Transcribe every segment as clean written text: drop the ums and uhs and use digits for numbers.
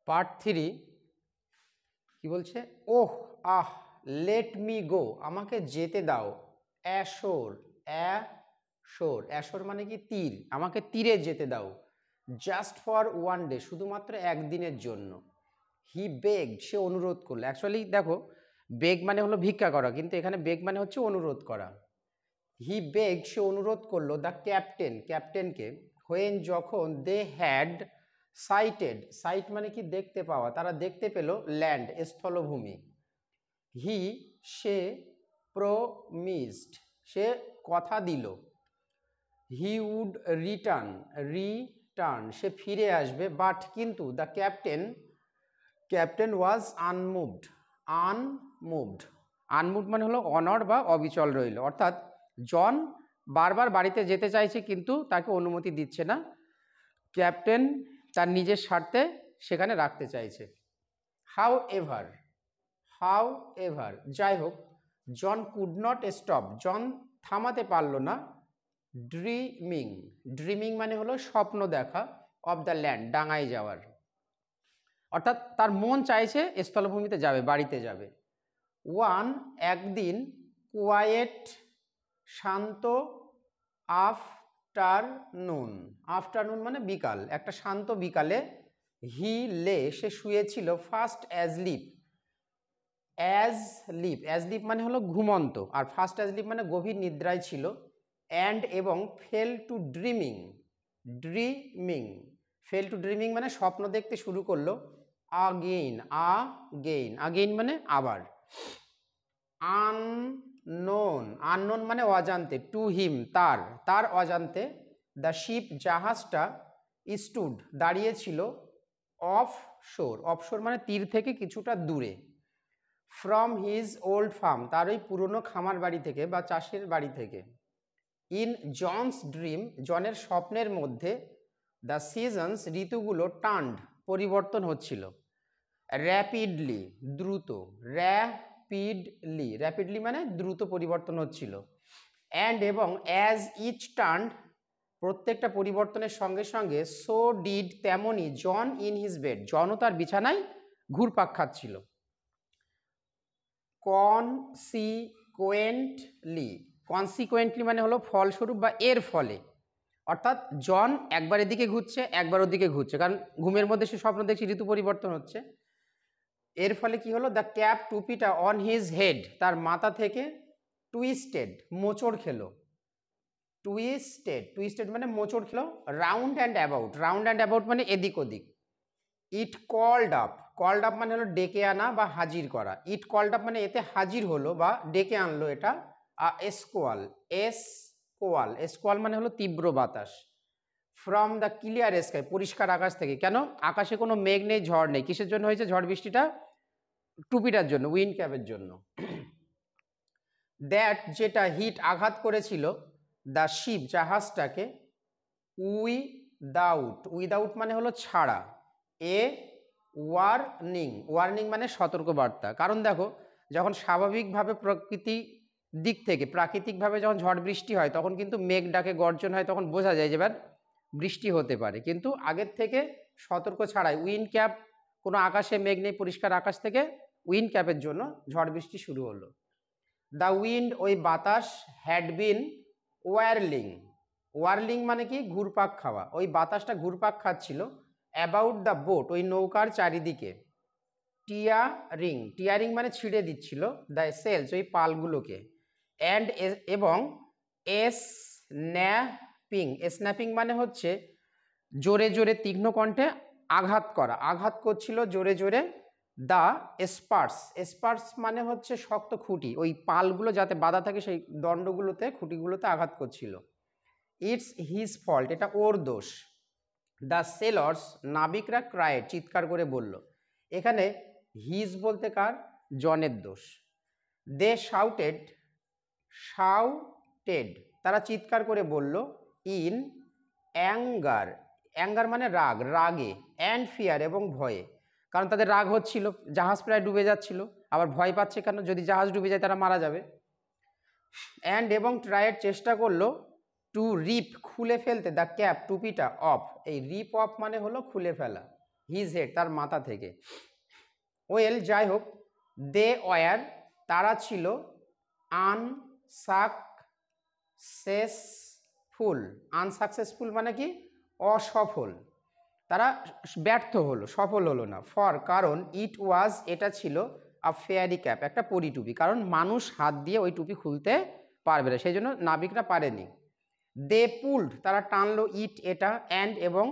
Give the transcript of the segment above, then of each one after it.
Part 3 কি বলছে, ওহ আহ let me go, আমাকে যেতে দাও। অ্যাশোর, অ্যাশোর, অ্যাশোর মানে কি তীর, আমাকে তীরে যেতে দাও। জাস্ট ফর ওয়ান ডে, শুধুমাত্র একদিনের জন্য। হি বেগড, সে অনুরোধ করলো। অ্যাকচুয়ালি দেখো, বেগ মানে হলো ভিক্ষা করা, কিন্তু এখানে বেগ মানে হচ্ছে অনুরোধ করা। হি বেগড, সে অনুরোধ করলো দ্য ক্যাপ্টেন, ক্যাপ্টেনকে, হোয়েন যখন, দে হ্যাড সাইটেড, সাইট মানে কি দেখতে পাওয়া, তারা দেখতে পেল ল্যান্ড, স্থলভূমি। হি, সে, প্রমিসড, সে কথা দিল। হি উড রিটার্ন, রিটার্ন সে ফিরে আসবে। বাট কিন্তু, the captain, captain was unmoved, unmoved, unmoved মানে হলো অনড় বা অবিচল রইল। অর্থাৎ জন বারবার বাড়িতে যেতে চাইছে কিন্তু তাকে অনুমতি দিচ্ছে না। ক্যাপ্টেন তার নিজের স্বার্থে সেখানে রাখতে চাইছে। হাউ এভার, হাউ এভার যাই হোক, জন কুড নট স্টপ, জন থামাতে পারল না। ড্রিমিং, ড্রিমিং মানে হলো স্বপ্ন দেখা, অফ দ্য ল্যান্ড, ডাঙায় যাওয়ার। অর্থাৎ তার মন চাইছে স্থলভূমিতে যাবে, বাড়িতে যাবে। ওয়ান, একদিন, কোয়াইট, শান্ত, আফটারনুন, আফটারনুন মানে বিকাল, একটা শান্ত বিকালে, হি লে, সে শুয়েছিল, ফার্স্ট অ্যাজলিপ, অ্যাজলিপ, অ্যাজলিপ মানে হলো ঘুমন্ত, আর ফার্স্ট অ্যাজলিপ মানে গভীর নিদ্রায় ছিল। অ্যান্ড এবং, fail to dreaming, dreaming, fail to dreaming মানে স্বপ্ন দেখতে শুরু করলো। আগেইন, আগেইন, আগেইন মানে আবার। আননোন, আননোন মানে অজান্তে, টু হিম, তার, তার অজান্তে। দ্য শিপ, জাহাজটা, স্টুড, দাঁড়িয়েছিল। অফ শোর, অফশোর মানে তীর থেকে কিছুটা দূরে। ফ্রম হিজ ওল্ড ফার্ম, তার ওই পুরনো খামার বাড়ি থেকে বা চাষের বাড়ি থেকে। ইন জনস ড্রিম, জনের স্বপ্নের মধ্যে। দ্য সিজনস, ঋতুগুলো, টার্নড, পরিবর্তন হচ্ছিল। র্যাপিডলি, দ্রুত, র্যাপিডলি, র্যাপিডলি মানে দ্রুত পরিবর্তন হচ্ছিল। অ্যান্ড এবং, অ্যাজ ইচ টার্নড, প্রত্যেকটা পরিবর্তনের সঙ্গে সঙ্গে, সো ডিড, তেমনি, জন ইন হিজ বেড, জনও তার বিছানায় ঘুরপাক খাচ্ছিল। কনসিকুয়েন্টলি, কনসিকুয়েন্টলি মানে হলো ফলস্বরূপ বা এর ফলে। অর্থাৎ জন একবার এদিকে ঘুরছে, একবার ওদিকে ঘুরছে, কারণ ঘুমের মধ্যে সে স্বপ্ন দেখছে ঋতু পরিবর্তন হচ্ছে। এর ফলে কি হলো, দ্য ক্যাপ, টুপিটা, অন হিজ হেড, তার মাথা থেকে, টুইস্টেড, মোচড় খেলো। টুইস্টেড, টুইস্টেড মানে মোচড় খেলো। Round and about, round and about মানে এদিক ওদিক। ইট কল্ড আপ, কল্ড আপ মানে হলো ডেকে আনা বা হাজির করা। ইট কল্ড আপ মানে এতে হাজির হলো বা ডেকে আনলো এটা। এসকোয়াল, এসকোয়াল, এসকোয়াল মানে হলো তীব্র বাতাস। ফ্রম দ্য ক্লিয়ার স্কাই, পরিষ্কার আকাশ থেকে। কেন, আকাশে কোনো মেঘ নেই, ঝড় নেই, কিসের জন্য হয়েছে ঝড় বৃষ্টিটা? টুপিটার জন্য, উইন্ড ক্যাপের জন্য। দ্যাট, যেটা, হিট, আঘাত করেছিল, দ্য শিপ, জাহাজটাকে, উইদাউট, উইদাউট মানে হলো ছাড়া, এ ওয়ার্নিং, ওয়ার্নিং মানে সতর্কবার্তা। কারণ দেখো, যখন স্বাভাবিকভাবে প্রকৃতি দিক থেকে, প্রাকৃতিকভাবে যখন ঝড় বৃষ্টি হয় তখন কিন্তু মেঘ ডাকে, গর্জন হয়, তখন বোঝা যায় যে এবার বৃষ্টি হতে পারে। কিন্তু আগের থেকে সতর্ক ছাড়াই, উইন্ড ক্যাপ, কোনো আকাশে মেঘ নেই, পরিষ্কার আকাশ থেকে উইন্ড ক্যাপের জন্য ঝড় বৃষ্টি শুরু হলো। দ্য উইন্ড, ওই বাতাস, হ্যাড বিন ওয়ারলিং, ওয়ারলিং মানে কি ঘুরপাক খাওয়া, ওই বাতাসটা ঘুরপাক খাচ্ছিল। অ্যাবাউট দ্য বোট, ওই নৌকার চারিদিকে। টিয়ারিং, টিয়ারিং মানে ছিঁড়ে দিচ্ছিল। দ্য সেলস, ওই পালগুলোকে। অ্যান্ড এবং, স্ন্যাপিং, স্ন্যাপিং মানে হচ্ছে জোরে জোরে, তীক্ষ্ণ কণ্ঠে আঘাত করা, আঘাত করছিল জোরে জোরে। দ্য স্পার্স, স্পার্স মানে হচ্ছে শক্ত খুঁটি, ওই পালগুলো যাতে বাঁধা থাকে সেই দণ্ডগুলোতে, খুঁটিগুলোতে আঘাত করছিল। ইটস হিজ ফল্ট, এটা ওর দোষ। দ্য সেলর্স, নাবিকরা, ক্রাইড, চিৎকার করে বলল। এখানে হিজ বলতে কার, জনের দোষ। দে শাউটেড, শাউটেড, তারা চিৎকার করে বলল। ইন অ্যাঙ্গার, অ্যাঙ্গার মানে রাগ, রাগে। অ্যান্ড ফিয়ার, এবং ভয়ে, কারণ তাদের রাগ হচ্ছিল, জাহাজ প্রায় ডুবে যাচ্ছিল, আবার ভয় পাচ্ছে কেন, যদি জাহাজ ডুবে যায় তারা মারা যাবে। অ্যান্ড এবং, ট্রাইয়ের, চেষ্টা করলো। টু রিপ, খুলে ফেলতে, দ্য ক্যাপ, টুপিটা, অফ, এই রিপ অফ মানে হলো খুলে ফেলা। হিজ হেড তার মাথা থেকে। ওয়েল যাই হোক, দে ওয়ার তারা ছিল আনসাকসেসফুল। আনসাকসেসফুল মানে কি? অসফল, তারা ব্যর্থ হলো, সফল হলো না। ফর কারণ ইট ওয়াজ এটা ছিল আ ফেয়ারি ক্যাপ একটা পরি টুপি, কারণ মানুষ হাত দিয়ে ওই টুপি খুলতে পারবে না, সেই জন্য নাবিকরা পারেনি। দে পুলড তারা টানলো, ইট এটা, অ্যান্ড এবং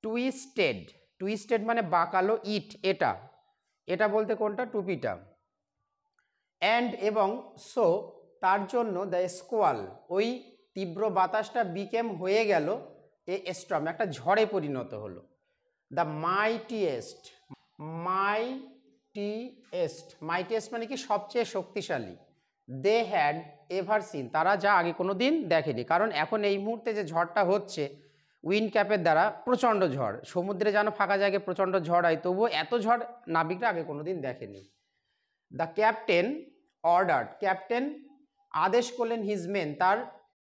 টুইস্টেড, টুইস্টেড মানে বাঁকালো, ইট এটা, এটা বলতে কোনটা? টুপিটা। অ্যান্ড এবং সো তার জন্য দ্য স্কোয়াল ওই তীব্র বাতাসটা বিকেম হয়ে গেল এ স্টর্ম একটা ঝড়ে পরিণত হলো। দ্য মাইটিয়েস্ট, মাইটিয়েস্ট মানে কি? সবচেয়ে শক্তিশালী। দে হ্যাড এভার সিন তারা যা আগে কোনো দিন দেখেনি, কারণ এখন এই মুহূর্তে যে ঝড়টা হচ্ছে উইন্ড ক্যাপের দ্বারা প্রচণ্ড ঝড়, সমুদ্রে যেন ফাঁকা জায়গায় প্রচণ্ড ঝড় হয়, তবুও এত ঝড় নাবিকরা আগে কোনো দিন দেখেনি। দ্য ক্যাপ্টেন অর্ডার ক্যাপ্টেন আদেশ করলেন হিজ মেন তার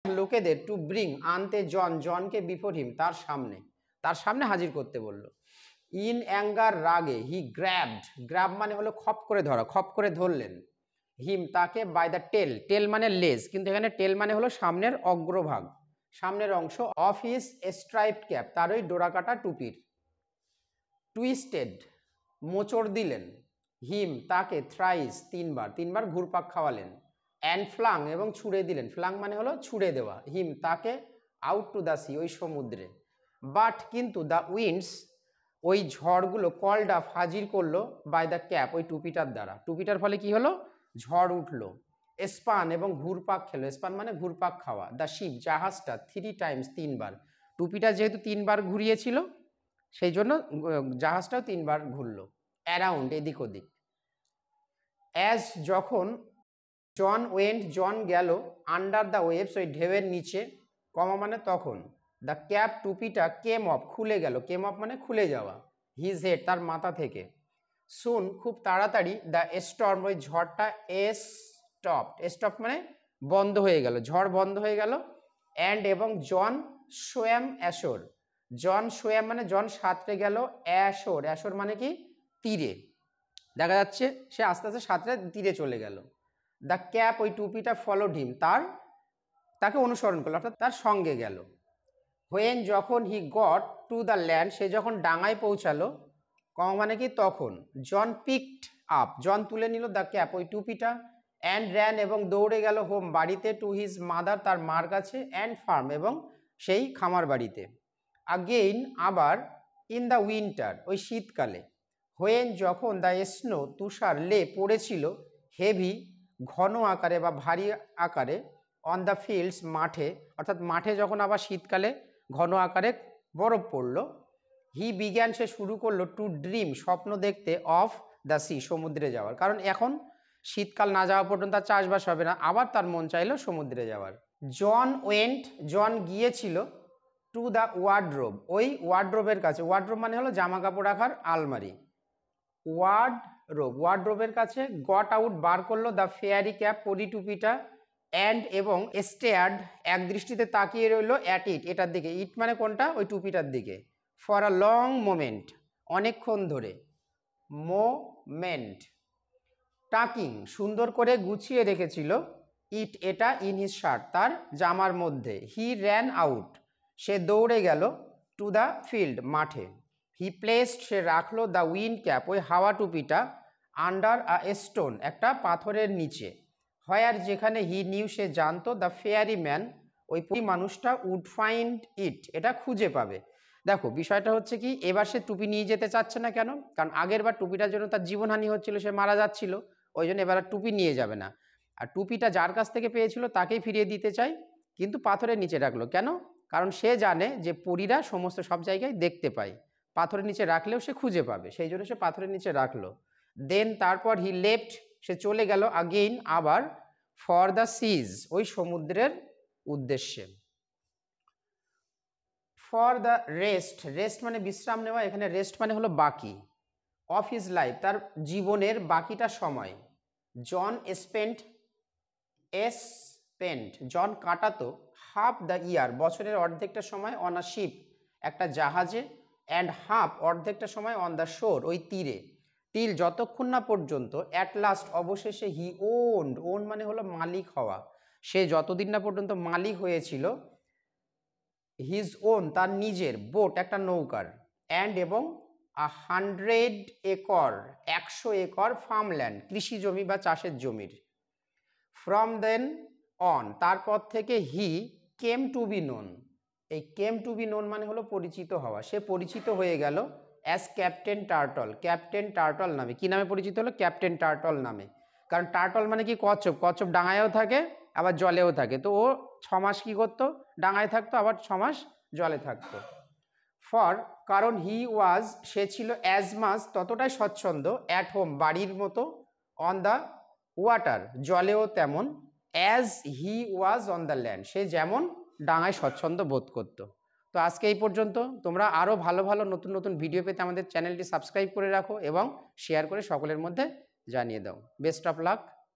লোকেদের টু ব্রিং আনতে জনকে বিফোর হিম তার সামনে হাজির করতে বলল। ইন অ্যাঙ্গার রাগে হি গ্র্যাব মানে হলো খপ করে ধরা, খপ করে ধরলেন। হিম তাকে বাই দ্য টেল মানে লেজ, কিন্তু এখানে টেল মানে হলো সামনের অগ্রভাগ, সামনের অংশ। অফ হিজ স্ট্রাইপড ক্যাপ তার ওই ডোরাকাটা টুপির। টুইস্টেড মোচড় দিলেন। হিম তাকে থ্রাইস তিনবার ঘুরপাক খাওয়ালেন। অ্যান্ড ফ্লাং এবং ছুড়ে দিলেন, ফ্লাং মানে হলো ছুড়ে দেওয়া, হিম তাকে আউট টু দ্য সি ওই সমুদ্রে। বাট কিন্তু দ্য উইন্ডস ওই ঝড়গুলো কল্ড আপ হাজির করলো বাই দ্য ক্যাপ ওই টুপিটার দ্বারা, টুপিটার ফলে কি হলো? ঝড় উঠলো। স্পান এবং ঘুরপাক খেলো, স্পান মানে ঘুরপাক খাওয়া। দ্য শিপ জাহাজটা 3 টাইমস তিনবার, টুপিটা যেহেতু তিনবার ঘুরিয়েছিল সেই জন্য জাহাজটাও তিনবার ঘুরলো। অ্যারাউন্ড এদিক ওদিক। অ্যাজ যখন জন গেল আন্ডার দ্য ওয়েভস ওই ঢেউয়ের নিচে, কমা মানে তখন। দ্য ক্যাপ টুপিটা কেম অফ খুলে গেল, কেম অফ মানে খুলে যাওয়া, হিজ হেড তার মাথা থেকে। সুন খুব তাড়াতাড়ি, দ্য স্টর্ম ওই ঝড়টা স্টপ মানে বন্ধ হয়ে গেল, ঝড় বন্ধ হয়ে গেল। অ্যান্ড এবং জন সোয়াম অ্যাশোর, জন সোয়াম মানে জন সাঁতরে গেল, অ্যাশোর মানে কি? তীরে। দেখা যাচ্ছে সে আস্তে আস্তে সাঁতরে তীরে চলে গেল। দ্য ক্যাপ ওই টুপিটা ফলোড হিম তাকে অনুসরণ করলো, অর্থাৎ তার সঙ্গে গেল। হোয়েন যখন he got to the land সে যখন ডাঙায় পৌঁছালো, মানে কি? তখন। জন পিকড আপ জন তুলে নিল দ্য ক্যাপ ওই টুপিটা। অ্যান্ড র্যান এবং দৌড়ে গেল হোম বাড়িতে, টু হিজ মাদার তার মার কাছে। অ্যান্ড ফার্ম এবং সেই খামার বাড়িতে। আগেইন আবার, ইন দ্য উইন্টার ওই শীতকালে। হোয়েন যখন দ্য স্নো তুষার পড়েছিল, হেভি ঘন আকারে বা ভারী আকারে, অন দ্য ফিল্ডস মাঠে, অর্থাৎ মাঠে যখন আবার শীতকালে ঘন আকারে বরফ পড়ল। হি বিজ্ঞান সে শুরু করলো টু ড্রিম স্বপ্ন দেখতে, অফ দ্য সি সমুদ্রে যাওয়ার, কারণ এখন শীতকাল না যাওয়া পর্যন্ত তার চাষবাস হবে না, আবার তার মন চাইলো সমুদ্রে যাওয়ার। জন গিয়েছিল টু দ্য ওয়ার্ডরোব ওই ওয়ার্ডরোবের কাছে, ওয়ার্ডরোব মানে হলো জামা কাপড় রাখার আলমারি। ওয়ার্ডরোবের কাছে। গট আউট বার করলো দ্য ফেয়ারি ক্যাপ পরি টুপিটা। অ্যান্ড এবং স্টেয়ার্ড এক দৃষ্টিতে তাকিয়ে রইলো, অ্যাট এটার দিকে, ইট মানে কোনটা? ওই টুপিটার দিকে। ফর আ লং মোমেন্ট অনেকক্ষণ ধরে, মোমেন্ট। টাকিং সুন্দর করে গুছিয়ে রেখেছিল, ইট এটা, ইন হিজ শার্ট তার জামার মধ্যে। হি র্যান আউট সে দৌড়ে গেল, টু দ্য ফিল্ড মাঠে। হি প্লেসড সে রাখলো, দ্য উইন্ড ক্যাপ ওই হাওয়া টুপিটা, আন্ডার আ স্টোন একটা পাথরের নিচে। হোয়ার যেখানে, হি নিউ সে জানতো, দ্য ফেয়ারি ম্যান ওই মানুষটা, উড ফাইন্ড ইট এটা খুঁজে পাবে। দেখো বিষয়টা হচ্ছে কি, এবার সে টুপি নিয়ে যেতে চাচ্ছে না, কেন? কারণ আগের বার টুপিটার জন্য তার জীবনহানি হচ্ছিল, সে মারা যাচ্ছিল, ওই জন্য এবার আর টুপি নিয়ে যাবে না। আর টুপিটা যার কাছ থেকে পেয়েছিল তাকেই ফিরিয়ে দিতে চাই, কিন্তু পাথরের নিচে রাখলো কেন? কারণ সে জানে যে পরীরা সমস্ত সব জায়গায় দেখতে পায়, পাথরের নিচে রাখলেও সে খুঁজে পাবে, সেই জন্য সে পাথরের নিচে রাখলো। দেন তারপর হি লেফট সে চলে গেল, আগেইন আবার, ফর দ্য সিজ ওই সমুদ্রের উদ্দেশ্যে। ফর দ্য রেস্ট মানে বিশ্রাম নেওয়া, এখানে রেস্ট মানে হলো বাকি। অফ হিজ লাইফ তার জীবনের বাকিটা সময়। জন জন কাটাতো হাফ দ্য ইয়ার বছরের অর্ধেকটা সময়, অন আ শিপ একটা জাহাজে, অ্যান্ড হাফ অর্ধেকটা সময় অন দ্য শোর ওই তীরে, টিল যতক্ষণ না পর্যন্ত অ্যাট লাস্ট অবশেষে হি ওন মানে হলো মালিক হওয়া, সে যতদিন না পর্যন্ত মালিক হয়েছিল হিজ ওন তার নিজের বোট একটা নৌকার, অ্যান্ড এবং 100 একর 100 একর ফার্মল্যান্ড কৃষি জমি বা চাষের জমির। ফ্রম দেন অন তারপর থেকে হি কেম টু বি নোন, এই কেম টু বি নোন মানে হলো পরিচিত হওয়া, সে পরিচিত হয়ে গেল as captain turtle, captain turtle নামে। কি নামে পরিচিত হলো? ক্যাপ্টেন টার্টল নামে। কারণ টার্টল মানে কি কচ্ছপ, কচ্ছপ ডাঙায়ও থাকে আবার জলেও থাকে, তো ও 6 মাস কি করতো? ডাঙায় থাকতো, আবার 6 মাস জলে থাকতো। ফর কারণ হি ওয়াজ সে ছিল অ্যাজ মাস ততটাই স্বচ্ছন্দ, অ্যাট হোম বাড়ির মতো, অন দ্য ওয়াটার জলেও তেমন, as he was on the land সে যেমন ডাঙায় স্বচ্ছন্দ বোধ করত। তো আজকে এই পর্যন্ত। তোমরা আরও ভালো ভালো নতুন নতুন ভিডিও পেতে আমাদের চ্যানেলটি সাবস্ক্রাইব করে রাখো এবং শেয়ার করে সকলের মধ্যে জানিয়ে দাও। Best of luck.